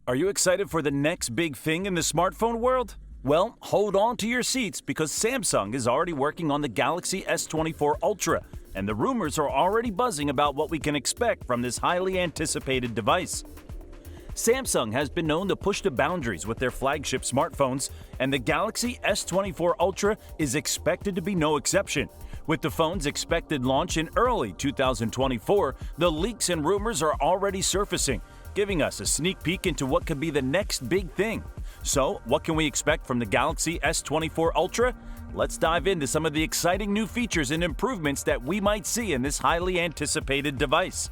Are you excited for the next big thing in the smartphone world? Well, hold on to your seats because Samsung is already working on the Galaxy S24 Ultra, and the rumors are already buzzing about what we can expect from this highly anticipated device. Samsung has been known to push the boundaries with their flagship smartphones, and the Galaxy S24 Ultra is expected to be no exception. With the phone's expected launch in early 2024, the leaks and rumors are already surfacing, giving us a sneak peek into what could be the next big thing. So, what can we expect from the Galaxy S24 Ultra? Let's dive into some of the exciting new features and improvements that we might see in this highly anticipated device.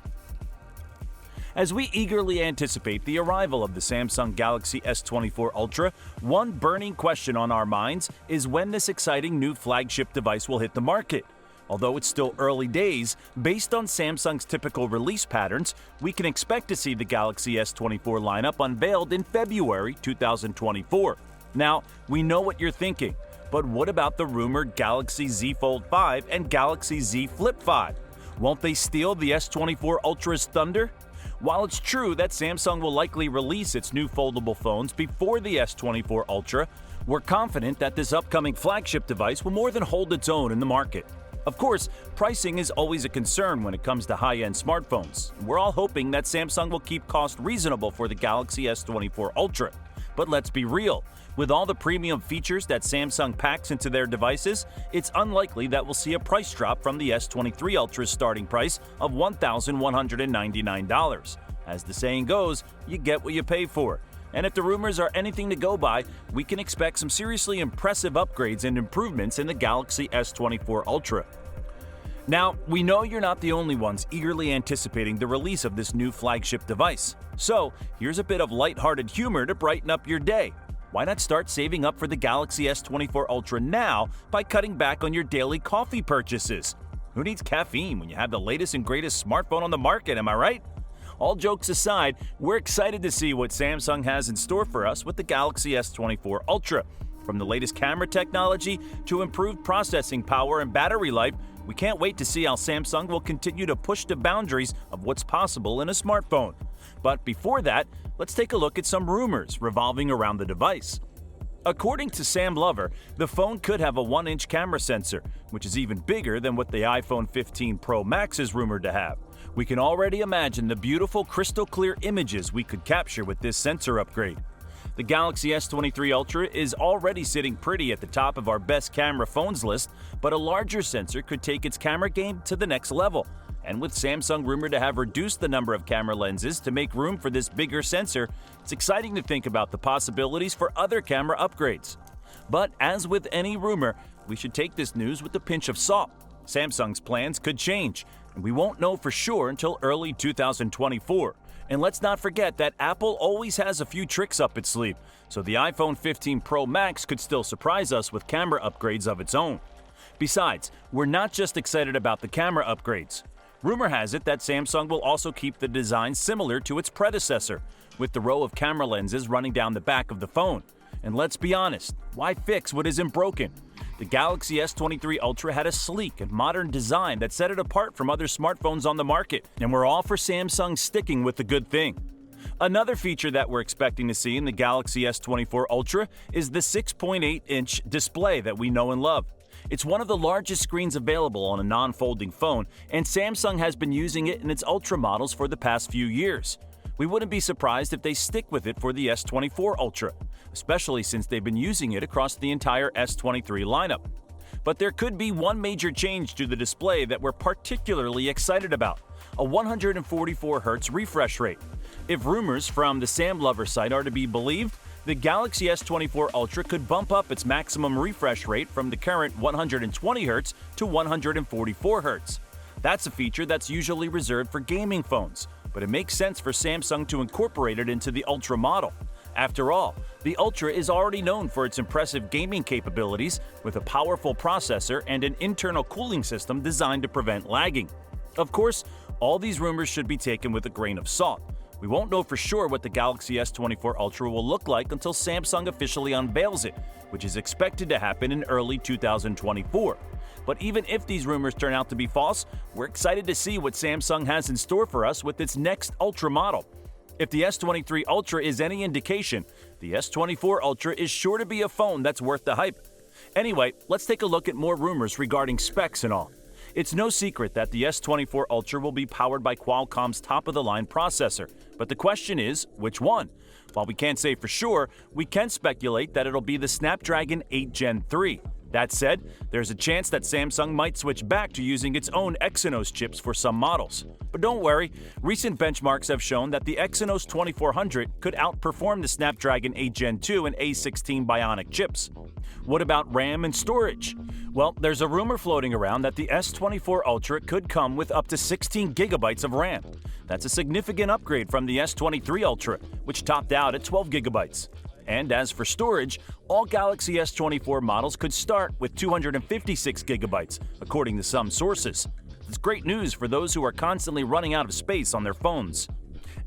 As we eagerly anticipate the arrival of the Samsung Galaxy S24 Ultra, one burning question on our minds is when this exciting new flagship device will hit the market. Although it's still early days, based on Samsung's typical release patterns, we can expect to see the Galaxy S24 lineup unveiled in February 2024. Now, we know what you're thinking, but what about the rumored Galaxy Z Fold 5 and Galaxy Z Flip 5? Won't they steal the S24 Ultra's thunder? While it's true that Samsung will likely release its new foldable phones before the S24 Ultra, we're confident that this upcoming flagship device will more than hold its own in the market. Of course, pricing is always a concern when it comes to high-end smartphones. We're all hoping that Samsung will keep cost reasonable for the Galaxy S24 Ultra. But let's be real, with all the premium features that Samsung packs into their devices, it's unlikely that we'll see a price drop from the S23 Ultra's starting price of $1,199. As the saying goes, you get what you pay for. And if the rumors are anything to go by, we can expect some seriously impressive upgrades and improvements in the Galaxy S24 Ultra. Now, we know you're not the only ones eagerly anticipating the release of this new flagship device. So, here's a bit of lighthearted humor to brighten up your day. Why not start saving up for the Galaxy S24 Ultra now by cutting back on your daily coffee purchases? Who needs caffeine when you have the latest and greatest smartphone on the market, am I right? All jokes aside, we're excited to see what Samsung has in store for us with the Galaxy S24 Ultra. From the latest camera technology to improved processing power and battery life, we can't wait to see how Samsung will continue to push the boundaries of what's possible in a smartphone. But before that, let's take a look at some rumors revolving around the device. According to Sam Lover, the phone could have a 1-inch camera sensor, which is even bigger than what the iPhone 15 Pro Max is rumored to have. We can already imagine the beautiful crystal clear images we could capture with this sensor upgrade. The Galaxy S23 Ultra is already sitting pretty at the top of our best camera phones list, but a larger sensor could take its camera game to the next level. And with Samsung rumored to have reduced the number of camera lenses to make room for this bigger sensor, it's exciting to think about the possibilities for other camera upgrades. But as with any rumor, we should take this news with a pinch of salt. Samsung's plans could change, and we won't know for sure until early 2024. And let's not forget that Apple always has a few tricks up its sleeve, so the iPhone 15 Pro Max could still surprise us with camera upgrades of its own. Besides, we're not just excited about the camera upgrades. Rumor has it that Samsung will also keep the design similar to its predecessor, with the row of camera lenses running down the back of the phone. And let's be honest, why fix what isn't broken? The Galaxy S23 Ultra had a sleek and modern design that set it apart from other smartphones on the market, and we're all for Samsung sticking with the good thing. Another feature that we're expecting to see in the Galaxy S24 Ultra is the 6.8-inch display that we know and love. It's one of the largest screens available on a non-folding phone, and Samsung has been using it in its Ultra models for the past few years. We wouldn't be surprised if they stick with it for the S24 Ultra, especially since they've been using it across the entire S23 lineup. But there could be one major change to the display that we're particularly excited about: a 144Hz refresh rate. If rumors from the Sam Lover site are to be believed, the Galaxy S24 Ultra could bump up its maximum refresh rate from the current 120Hz to 144Hz. That's a feature that's usually reserved for gaming phones, but it makes sense for Samsung to incorporate it into the Ultra model. After all, the Ultra is already known for its impressive gaming capabilities with a powerful processor and an internal cooling system designed to prevent lagging. Of course, all these rumors should be taken with a grain of salt. We won't know for sure what the Galaxy S24 Ultra will look like until Samsung officially unveils it, which is expected to happen in early 2024. But even if these rumors turn out to be false, we're excited to see what Samsung has in store for us with its next Ultra model. If the S23 Ultra is any indication, the S24 Ultra is sure to be a phone that's worth the hype. Anyway, let's take a look at more rumors regarding specs and all. It's no secret that the S24 Ultra will be powered by Qualcomm's top-of-the-line processor, but the question is, which one? While we can't say for sure, we can speculate that it'll be the Snapdragon 8 Gen 3. That said, there's a chance that Samsung might switch back to using its own Exynos chips for some models. But don't worry, recent benchmarks have shown that the Exynos 2400 could outperform the Snapdragon 8 Gen 2 and A16 Bionic chips. What about RAM and storage? Well, there's a rumor floating around that the S24 Ultra could come with up to 16 gigabytes of RAM. That's a significant upgrade from the S23 Ultra, which topped out at 12 gigabytes. And as for storage, all Galaxy S24 models could start with 256 gigabytes, according to some sources. It's great news for those who are constantly running out of space on their phones.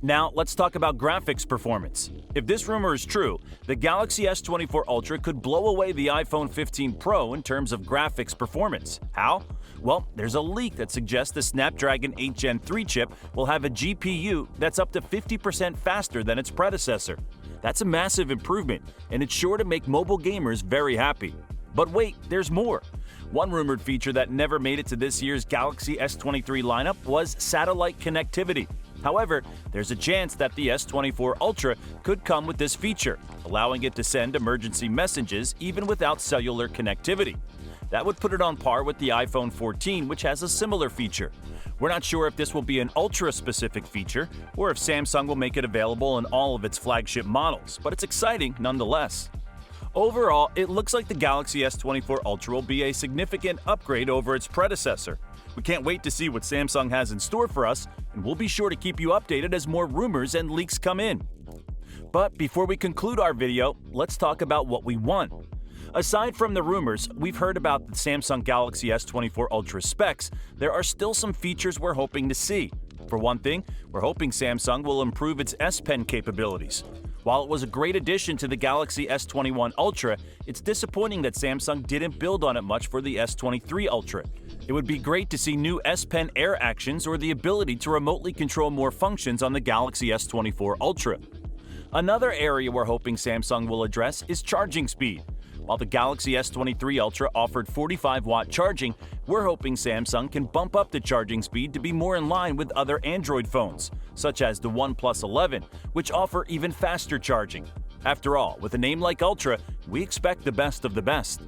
Now, let's talk about graphics performance. If this rumor is true, the Galaxy S24 Ultra could blow away the iPhone 15 Pro in terms of graphics performance. How? Well, there's a leak that suggests the Snapdragon 8 Gen 3 chip will have a GPU that's up to 50% faster than its predecessor. That's a massive improvement, and it's sure to make mobile gamers very happy. But wait, there's more. One rumored feature that never made it to this year's Galaxy S23 lineup was satellite connectivity. However, there's a chance that the S24 Ultra could come with this feature, allowing it to send emergency messages even without cellular connectivity. That would put it on par with the iPhone 14, which has a similar feature. We're not sure if this will be an Ultra-specific feature or if Samsung will make it available in all of its flagship models, but it's exciting nonetheless. Overall, it looks like the Galaxy S24 Ultra will be a significant upgrade over its predecessor. We can't wait to see what Samsung has in store for us, and we'll be sure to keep you updated as more rumors and leaks come in. But before we conclude our video, let's talk about what we want. Aside from the rumors, we've heard about the Samsung Galaxy S24 Ultra specs. There are still some features we're hoping to see. For one thing, we're hoping Samsung will improve its S Pen capabilities. While it was a great addition to the Galaxy S21 Ultra, it's disappointing that Samsung didn't build on it much for the S23 Ultra. It would be great to see new S Pen Air actions or the ability to remotely control more functions on the Galaxy S24 Ultra. Another area we're hoping Samsung will address is charging speed. While the Galaxy S23 Ultra offered 45-watt charging, we're hoping Samsung can bump up the charging speed to be more in line with other Android phones, such as the OnePlus 11, which offer even faster charging. After all, with a name like Ultra, we expect the best of the best.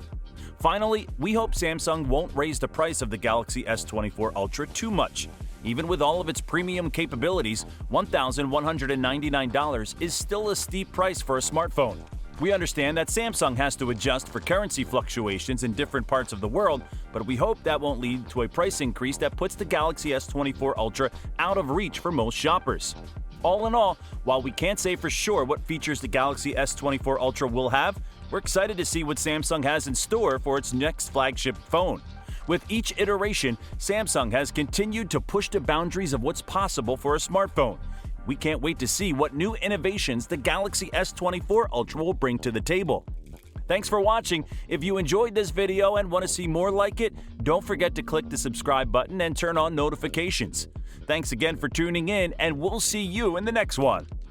Finally, we hope Samsung won't raise the price of the Galaxy S24 Ultra too much. Even with all of its premium capabilities, $1,199 is still a steep price for a smartphone. We understand that Samsung has to adjust for currency fluctuations in different parts of the world, but we hope that won't lead to a price increase that puts the Galaxy S24 Ultra out of reach for most shoppers. All in all, while we can't say for sure what features the Galaxy S24 Ultra will have, we're excited to see what Samsung has in store for its next flagship phone. With each iteration, Samsung has continued to push the boundaries of what's possible for a smartphone. We can't wait to see what new innovations the Galaxy S24 Ultra will bring to the table. Thanks for watching. If you enjoyed this video and want to see more like it, don't forget to click the subscribe button and turn on notifications. Thanks again for tuning in, and we'll see you in the next one.